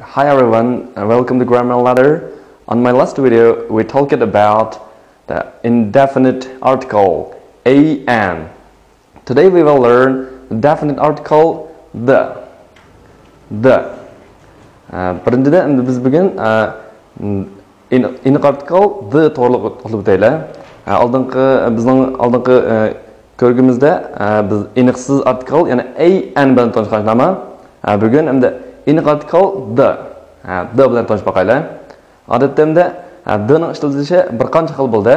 Hi everyone, and welcome to Grammar Ladder. On my last video, we talked about the indefinite article an. Today we will learn the definite article the. Birinchida endi biz bugun iniq article the to'g'ri qilib o'taylik. Bizning oldingi ko'rgimizda biz iniqsiz article, ya'ni an bilan tanishganmiz. Bugun endi iniq article the bilan tanishib boqaylik. Odatda the ning ishlatilishi bir qancha xil bo'ldi.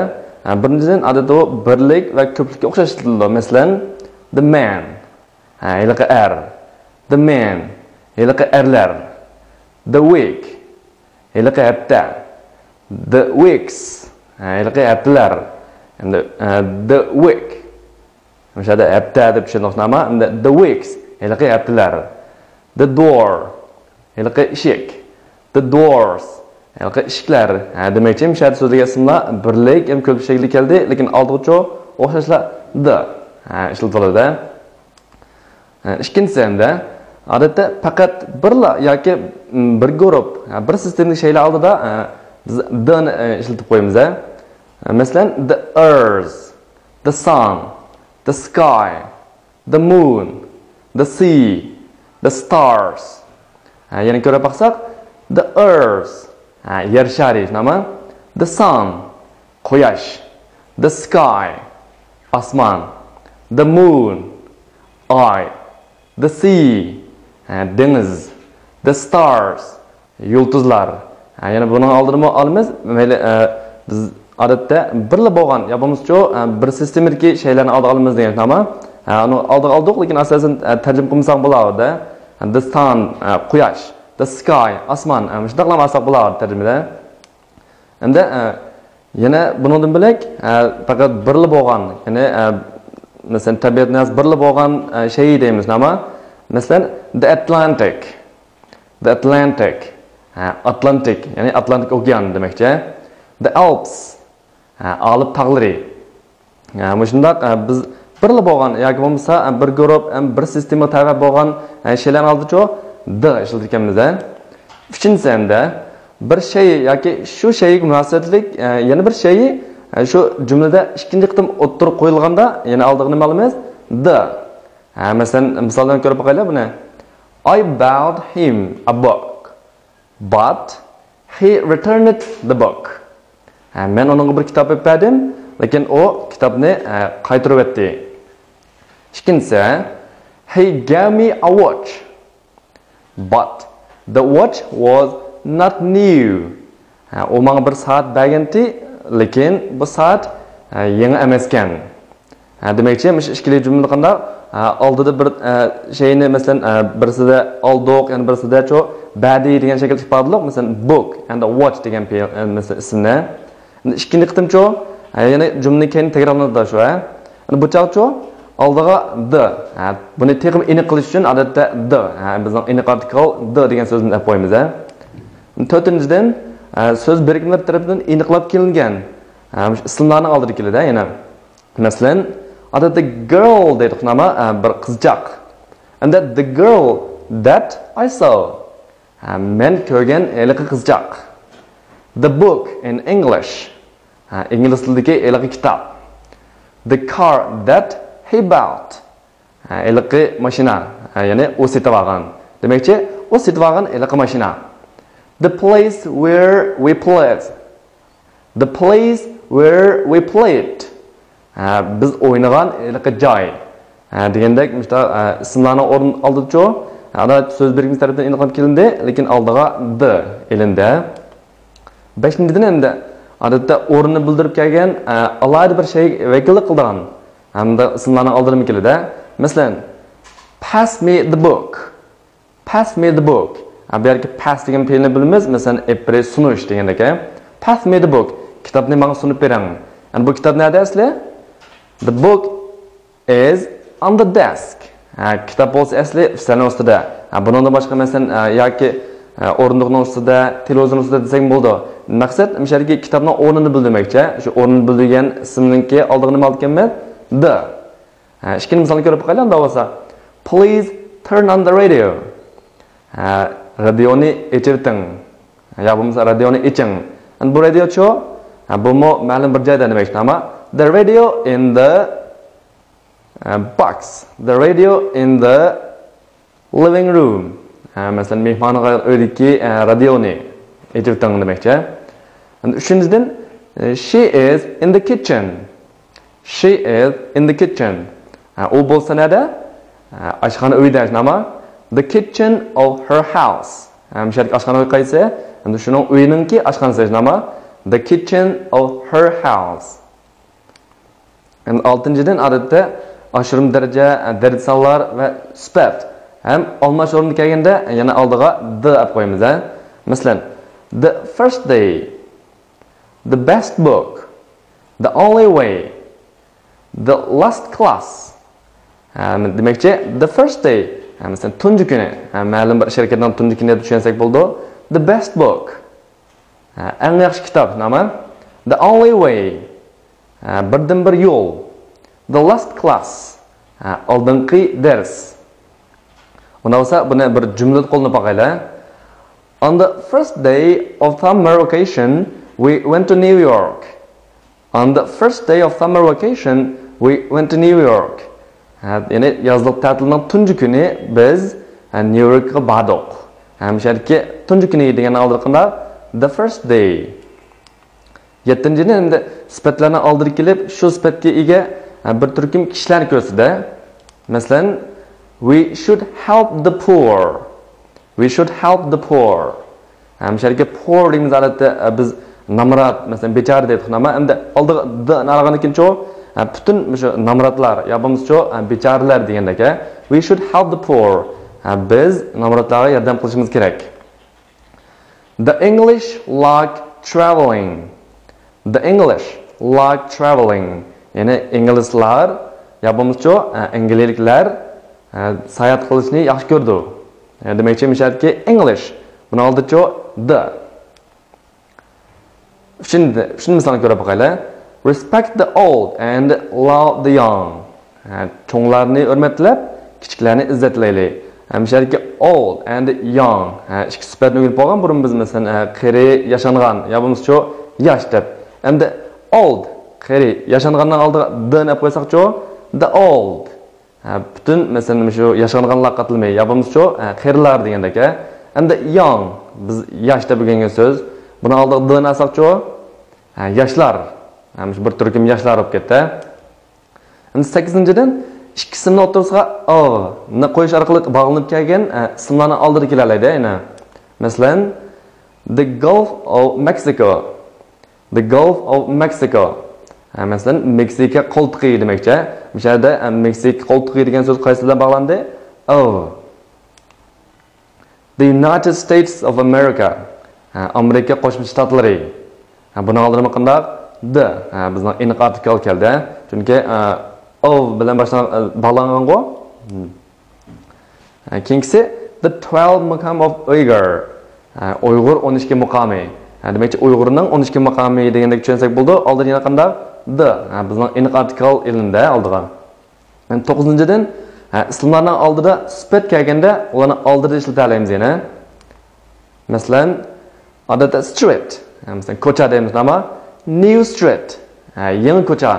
Birinchidan odatda u birlik va ko'plikka o'xshash ishlatiladi. Masalan, the man, yiliqi er, the man, yiliqi erlar, the week, yiliqi hafta, the weeks, yiliqi haftalar, endi the week, o'shada hafta deb tushunmoqchiman, endi the weeks, yiliqi haftalar, the door, yiliqi eshik, the doors, yiliqi eshiklar. Demakchi, o'shada so'zga ismlar birlik ham ko'p shaklda keldi, lekin oldiqcha o'xshashlar the ishlatiladi. Ikkinchisi endi odatda faqat birla yoki bir guruh, bir sistemli shaylar oldida biz the ni ishlatib qo'yamiz. Masalan, the earth, the sun, the sky, the moon, the sea, the stars. Yana ko'ra baqsak, the earth, yer shari, nima? The sun, quyosh, the sky, osmon, the moon, oy, the sea, dengiz, the stars, yulduzlar. Yana buni oldinma olamiz. Mayli biz odatda birla bo'lgan, yo bo'lmasa bir sistemdagi shaylarni oldiga olamiz degan nima? Uni oldiga oldik, lekin asosan tarjima qilmasak bo'lardi. The sun, quyosh, the sky, osmon, shunday qilmasak bo'lardi tarjimada. Endi yana bundan bilak faqat birla bo'lgan, ya'ni masalan tabiatni birla bo'lgan shay deymiz nima? Masalan, the Atlantic, Atlantic, ya'ni Atlantik okean demakchi. The Alps, Alp tog'lari. Shundaq biz birla bo'lgan yoki bo'lmasa bir guruh, bir sistema tabi bo'lgan shaylarni oldicha the ishlatyapmiz. Uchinchisi endi bir shay yoki shu shayga munosabatlik yana bir shay shu jumlada ikkinchi qitim o'ttirib qo'yilganda yana oldiga nima olamiz? The. Masalan, misoldan ko'rib boqaylik buni. I bought him a book, but he returned the book. Men unga bir kitob berdim, lekin u kitobni qaytarib etdi. Ikkinchisi, he gave me a watch, but the watch was not new. U menga bir soat bergandi, lekin bu soat yangi emas ekan. Demakchi, mush ikkili jumla qanday oldida bir shayni masalan birisida oldiq, ya'ni birisida badi degan shaklda ifodalab, masalan book and watch degan masalan ismni. Ikkinchi qitimcho yana jumlaning keyin takrorlanadi shu. Endi bu chaqcho oldiga the. Buni teqim aniq qilish uchun odatda the. Bizning aniq article the degan so'zni olib qo'yamiz. To'rtinchidan so'z birikmalar tomonidan aniqlab kelingan ismlarning oldiga keladi yana. Masalan, odatda girl deydiq nima? Bir qizchaq. And that the girl that I saw. Men ko'rgan eliqi qizchaq. The book in English. Ingliz tilidagi eliqi kitob. The car that he bought. Eliqi mashina, ya'ni u sotib olgan. Demakchi, u sotib olgan eliqi mashina. The place where we played. The place where we played. Biz o'ynagan eliqi joy. Degandek, ismlarning o'rin oldicha adat so'z birikmasi tomonidan aniqlab kelindi, lekin oldiga the elindi. 5-dan endi odatda o'rinni bildirib kelgan alohida bir shay vakillik qilgan hamda ismlarning oldiga keladi. Masalan, pass me the book. Pass me the book. Bu yerga pass degan fe'lni bilamiz. Masalan, epre sunish degan ekan. Pass me the book. Kitobni menga sunib bering. Endi bu kitob nerda asli? The book is on the desk. Kitob bo'lsa asli stolning ustida. Bundan boshqa masalan yoki o'rindiqning ustida, televizorning ustida desak bo'ldi. Maqsad o'sharga kitobning o'rnini bildirmoqchi. Shu o'rnini bildirgan ismninki oldiga nima olib kelmaydi? The. Ikkinchi misolni ko'rib boqaylik, unda bo'lsa. Please turn on the radio. radioni echirting ya bo'lmasa radioni eching. Bu radio-chi bu ma'lum bir joyda demak ama the radio in the box, the radio in the living room. Masalan mehmonxona uydagi radioni echirting demakchi. Uchinchidan she is in the kitchen. She is in the kitchen. U bo'lsa nada? Oshxona uyda ama the kitchen of her house. Shart oshxona uy qaysi? Endi shuning uyiningki oshxonasi ama the kitchen of her house. Endi 6-dan odatda oshirim daraja darajalar va sifat ham olmash o'rniga kelganda yana oldiga the deb qo'yamiz. Masalan, the first day, the best book, the only way, the last class. Demakchi the first day, masalan tunji kuni, ma'lum bir shirkatdan tunji kuni deb tushunsak bo'ldi. The best book. Eng yaxshi kitob nima? The only way. Birdan bir yo'l. The last class. Oldingi dars. Unda bo'lsa buni bir jumla qo'llanib boqaylik. On the first day of summer vacation, we went to New York. On the first day of summer vacation, we went to New York. Ya'ni yozlik ta'tilning tunji kuni biz New Yorkga bordik. Hamsharki tunji kuni degan oldirqanda the first day. 7-dan endi sifatlarni oldirib kelib, shu sifatga ega bir turkum kishilar ko'rsida. Masalan, we should help the poor. We should help the poor. Hamsharki poor deymiz albatta biz namrat, masalan bechora deb tushunamiz. Endi oldiga the nalag'an ekancho, butun o'sha namratlar, ya bo'lmasa bechoralar degandaka, we should help the poor. Biz namratlarga yordam qilishimiz kerak. The English like traveling. The English like traveling. Ya'ni inglizlar ya bo'lmasa inglizliklar sayohat qilishni yaxshi ko'rdi. Demakchi mishatki English. Buni oldicha the. Shunda misolni ko'rib boqaylik. Respect the old and love the young. Cho'nglarni hurmatlab, kichiklarni izzatlaylik. Hamsharki old and young. Ikki sifatni o'rganib bo'lgan burun biz masalan qari yashangan ya bo'lmasa yosh deb. Endi old qari yashangandan oldiga the deb qo'ysak-chi, the old. Butun masalan shu yashanganlar qatilmay ya bo'lmasa qarilar degandaka. Endi young biz yosh deb bo'lgan so'z. Buni oldiga the ni olsak-chi, yoshlar. Bir turkum yoshlar olib ketdi. Endi 8-dan ikkisini o'rtasiga o ni qo'yish orqali bog'lanib kelgan ismlarni oldirib kelalaydi, yana. Masalan, the Gulf of Mexico. The Gulf of Mexico. Masalan, Meksika qo'ltiqi demakchi. O'shada Meksika qo'ltiqi degan so'z qaysi bilan bog'landi? The United States of America. Amerika Qo'shma Shtatlari. Buni oldirib qanday? The bizning aniq artikl keldi. Chunki of bilan bog'langan-ku. Keyingisi the 12 maqam of Uyghur. Uyg'ur 12 maqami. Demakchi Uyg'urning 12 maqami degandek tushunsak bo'ldi. Oldin yana qanday? The bizning aniq artikl ilindi oldiga. 9-dan islomlarning oldida sifat kelganda ularni oldida ishlatalaymiz yana. Masalan, odatda street. Masalan, ko'cha deymiz ama New Street. Yangi ko'cha.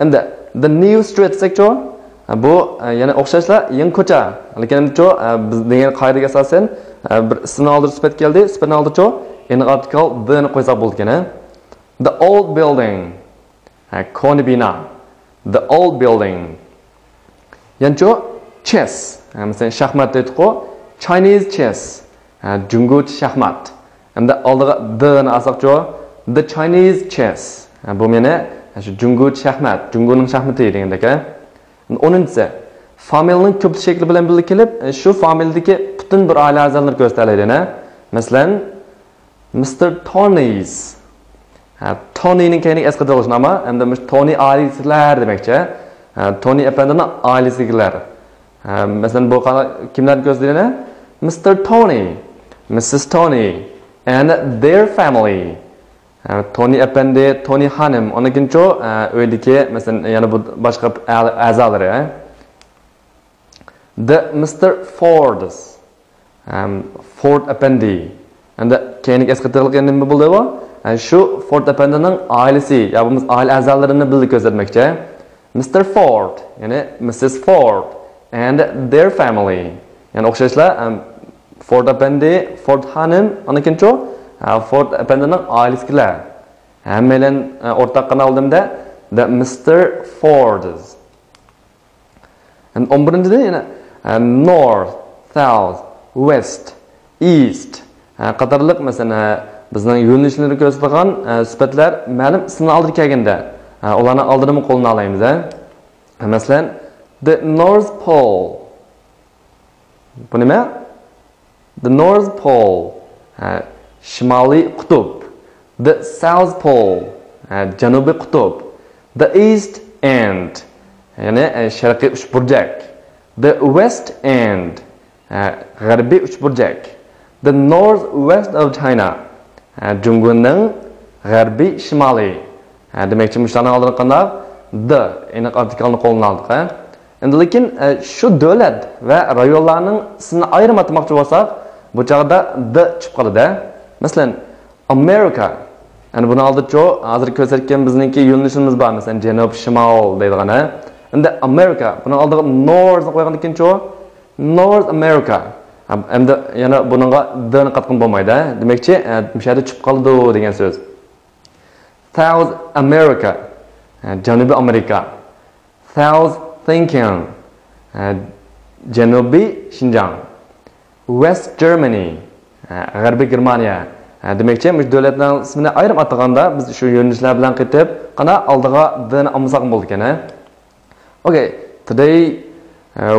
Endi the New Street sektor bu yana o'xshashlar yangi ko'cha. Lekin biz degan qoidaga asosan bir ismni oldirib sifat keldi. Sifatni oldirib aniq artikl the ni qo'ysak bo'ldi ekan. The old building. Koni bina. The old building. Yancho chess. Masalan, shaxmat deydi-ku. Chinese chess. Jungut shaxmat. Endi oldiga the ni olsak-chi, the Chinese chess. Bu meni shu jungut shaxmat, junguning shaxmati degandaka. 10-si familiyaning ko'p shakli bilan birga kelib, shu familiyadagi butun bir oila a'zolarini ko'rsatadi. Masalan, Mr. Tony's. Tonyning keyingi esqatilish nomi, hamda Tony oilasilar demakchi. Tony apandining oilasigilar. Masalan, bu kimlarni ko'rsatadi? Mr. Tony, Mrs. Tony and their family. Tony apandi, Tony xonim, onakincho uydagi masalan yana bu boshqa a'zolari. The Mr. Fords. Ford Appendi. Endi keyingi esqatirlik endi nima bo'ldi bu? Shu Ford Appendining oilasi, ya bo'lmasa oila a'zolarini bildi ko'rsatmoqchi. Mr. Ford, ya'ni Mrs. Ford and their family. Ya'ni o'xshashlar Ford Appendi, Ford xonim, anikincho Ford Appendining oilasilar. Hammalar o'rtaq qanaldimda the Mr. Fords. And 11-da yana north, south, west, east qatorliq masalan bizning yo'nalishlarni ko'rsatgan sifatlar ma'lum ismni oldirib kelganda ularni oldinmi qo'lga olamiz. Masalan, the North Pole. Bu nima? The North Pole, Shimoliy qutb. The South Pole, Janubiy qutb. The East End, ya'ni sharqiy uchburchak. The West End, g'arbiy uchburchak. The Northwest of China, Junguning g'arbiy shimoliy. Demakchi mushlarni oldin qanday the aniq artikelni qo'lga oldik. Endi lekin shu davlat va rayonlarning ismini ayirib aytmoqchi bo'lsak, bu chog'da the chiqib qoladi. Masalan, America. Yani buni oldincha hozir ko'rsatgan bizningki yo'nalishimiz bor. Masalan, janub, shimol deydigan. Endi America, buni oldiga north qo'ygandan keyin North America. Endi yana buningga the ni qatqin bo'lmaydi. Demakchi, bu yerda chiqib qoldi degan so'z. South America, Janubiy Amerika. South Thinking, Janubiy Xinjiang. West Germany, G'arbiy Germaniya. Demakchi, bu davlatlarning ismini ayirib ataganda biz shu yo'nalishlar bilan ketib, qana oldiga the ni olmasak bo'ldi ekan. Okay, today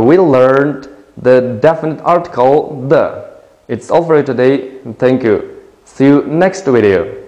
we learned the definite article the. It's all for today. Thank you. See you next video.